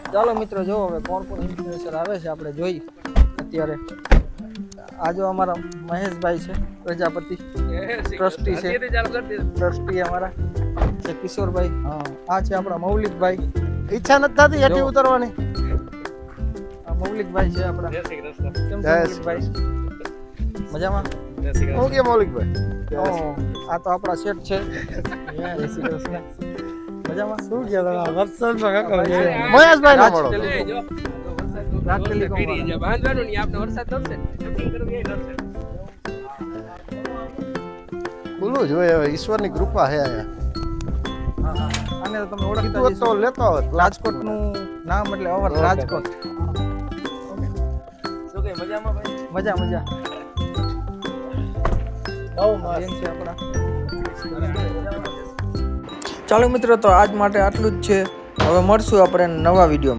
ચાલો મિત્રો જો હવે કોણ કોણ ઇન્ફ્લુએન્સર આવે છે આપણે જોઈ અત્યારે આ જો અમારા મહેશભાઈ છે પ્રજાપતિ ટ્રસ્ટી છે ટ્રસ્ટી અમારા છે કિશોરભાઈ હા આ છે આપણા મૌલિકભાઈ ઈચ્છા નથી થતી એથી ઉતરવાની આ મૌલિકભાઈ છે આપણા કેમ છે મૌલિકભાઈ મજામાં હું કે મૌલિકભાઈ આ તો આપણા શેઠ છે જય શ્રી કૃષ્ણ મજામાં શું કે મહેશભાઈ નો મળો ખુલ્લું જોઈએ હવે ઈશ્વરની કૃપા હે આને તો તમે ઓળખતા કીધું તો લેતો હોત રાજકોટ નું નામ એટલે અવર રાજકોટ મજા મજા છે આપણા ચાલો મિત્રો તો આજ માટે આટલું જ છે હવે મળશું આપણે નવા વિડીયો